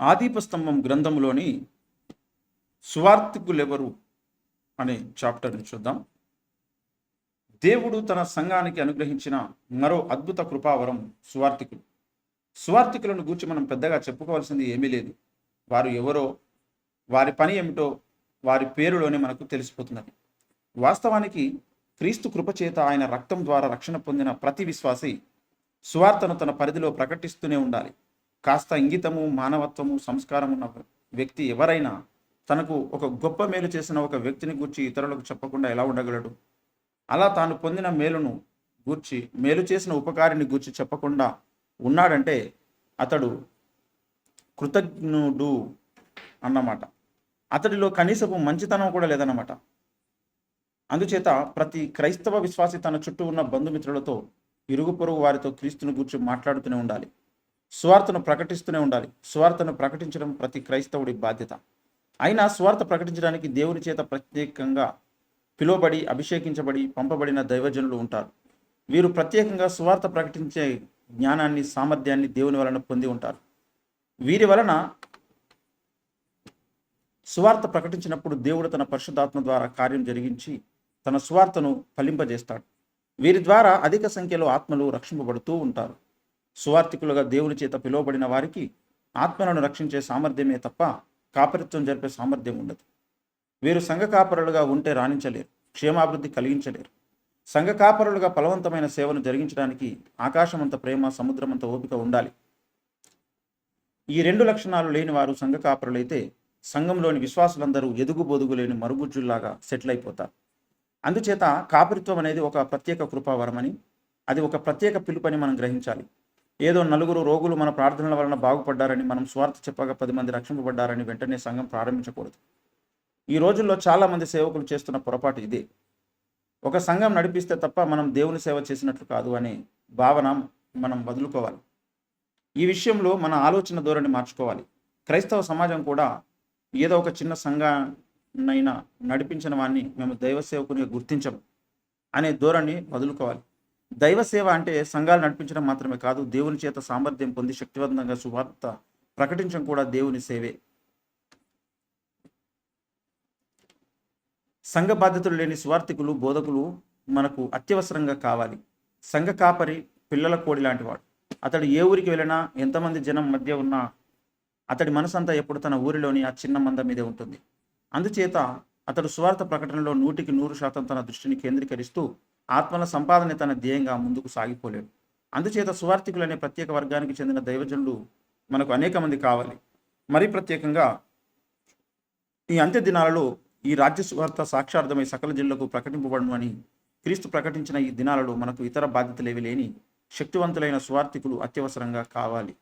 ఆదిపస్తంభం గ్రంథంలోని సువార్తికులెవరు అనే చాప్టర్ని చూద్దాం. దేవుడు తన సంఘానికి అనుగ్రహించిన మరో అద్భుత కృపావరం సువార్తికులు. సువార్తికులను గూర్చి మనం పెద్దగా చెప్పుకోవాల్సింది ఏమీ లేదు. వారు ఎవరో, వారి పని ఏమిటో వారి పేరులోనే మనకు తెలిసిపోతున్నది. వాస్తవానికి క్రీస్తు కృపచేత ఆయన రక్తం ద్వారా రక్షణ పొందిన ప్రతి విశ్వాసి సువార్తను తన పరిధిలో ప్రకటిస్తూనే ఉండాలి. కాస్త ఇంగితము, మానవత్వము, సంస్కారం ఉన్న వ్యక్తి ఎవరైనా తనకు ఒక గొప్ప మేలు చేసిన ఒక వ్యక్తిని గూర్చి ఇతరులకు చెప్పకుండా ఎలా ఉండగలడు? అలా తాను పొందిన మేలును గూర్చి, మేలు చేసిన ఉపకారిని గూర్చి చెప్పకుండా ఉన్నాడంటే అతడు కృతజ్ఞుడు అన్నమాట. అతడిలో కనీసపు మంచితనం కూడా లేదన్నమాట. అందుచేత ప్రతి క్రైస్తవ విశ్వాసి తన చుట్టూ ఉన్న బంధుమిత్రులతో, ఇరుగు పొరుగు వారితో క్రీస్తుని గూర్చి మాట్లాడుతూనే ఉండాలి. సువార్తను ప్రకటిస్తూనే ఉండాలి. సువార్తను ప్రకటించడం ప్రతి క్రైస్తవుడి బాధ్యత. అయినా సువార్త ప్రకటించడానికి దేవుని చేత ప్రత్యేకంగా పిలువబడి, అభిషేకించబడి, పంపబడిన దైవజనులు ఉంటారు. వీరు ప్రత్యేకంగా సువార్త ప్రకటించే జ్ఞానాన్ని, సామర్థ్యాన్ని దేవుని వలన పొంది ఉంటారు. వీరి వలన సువార్త ప్రకటించినప్పుడు దేవుడు తన పరిశుద్ధాత్మ ద్వారా కార్యం జరిగించి తన సువార్తను ఫలింపజేస్తాడు. వీరి ద్వారా అధిక సంఖ్యలో ఆత్మలు రక్షింపబడుతూ ఉంటారు. సువార్తికులుగా దేవుని చేత పిలువబడిన వారికి ఆత్మలను రక్షించే సామర్థ్యమే తప్ప కాపరిత్వం జరిపే సామర్థ్యం ఉండదు. వీరు సంఘ కాపరులుగా ఉంటే రాణించలేరు, క్షేమాభివృద్ధి కలిగించలేరు. సంఘ కాపరులుగా ఫలవంతమైన సేవను జరిగించడానికి ఆకాశమంత ప్రేమ, సముద్రమంత ఓపిక ఉండాలి. ఈ రెండు లక్షణాలు లేని వారు సంఘ కాపరులైతే సంఘంలోని విశ్వాసులందరూ ఎదుగుబొదుగు లేని మరుగుజ్జుల్లాగా సెటిల్ అయిపోతారు. అందుచేత కాపరిత్వం అనేది ఒక ప్రత్యేక కృపావరమని, అది ఒక ప్రత్యేక పిలుపని మనం గ్రహించాలి. ఏదో నలుగురు రోగులు మన ప్రార్థనల వలన బాగుపడ్డారని, మనం స్వార్థ చెప్పగా 10 మంది రక్షింపబడ్డారని వెంటనే సంఘం ప్రారంభించకూడదు. ఈ రోజుల్లో చాలామంది సేవకులు చేస్తున్న పొరపాటు ఇదే. ఒక సంఘం నడిపిస్తే తప్ప మనం దేవుని సేవ చేసినట్లు కాదు అనే భావన మనం వదులుకోవాలి. ఈ విషయంలో మన ఆలోచన ధోరణి మార్చుకోవాలి. క్రైస్తవ సమాజం కూడా ఏదో ఒక చిన్న సంఘాన్నైనా నడిపించిన వాడిని మేము దైవ సేవకునిగా గుర్తించము అనే ధోరణి వదులుకోవాలి. దైవ సేవ అంటే సంఘాలు నడిపించడం మాత్రమే కాదు, దేవుని చేత సామర్థ్యం పొంది శక్తివంతంగా సువార్త ప్రకటించడం కూడా దేవుని సేవే. సంఘ బాధ్యతలు లేని సువార్తికులు, బోధకులు మనకు అత్యవసరంగా కావాలి. సంఘ కాపరి పిల్లల కోడి లాంటివాడు. అతడు ఏ ఊరికి వెళ్ళినా, ఎంతమంది జనం మధ్య ఉన్నా అతడి మనసంతా ఎప్పుడు తన ఊరిలోని ఆ చిన్న మంద మీదే ఉంటుంది. అందుచేత అతడు సువార్త ప్రకటనలో 100% తన దృష్టిని కేంద్రీకరిస్తూ ఆత్మల సంపాదన తన ధ్యేయంగా ముందుకు సాగిపోలేడు. అందుచేత సువార్తికులు అనే ప్రత్యేక వర్గానికి చెందిన దైవజనులు మనకు అనేక మంది కావాలి. మరీ ప్రత్యేకంగా ఈ అంత్య దినాలలో ఈ రాజ్య సువార్త సాక్షార్థమై సకల జిల్లకు ప్రకటింపబడును అని క్రీస్తు ప్రకటించిన ఈ దినాలలో మనకు ఇతర బాధ్యతలేవి లేని శక్తివంతులైన సువార్తికులు అత్యవసరంగా కావాలి.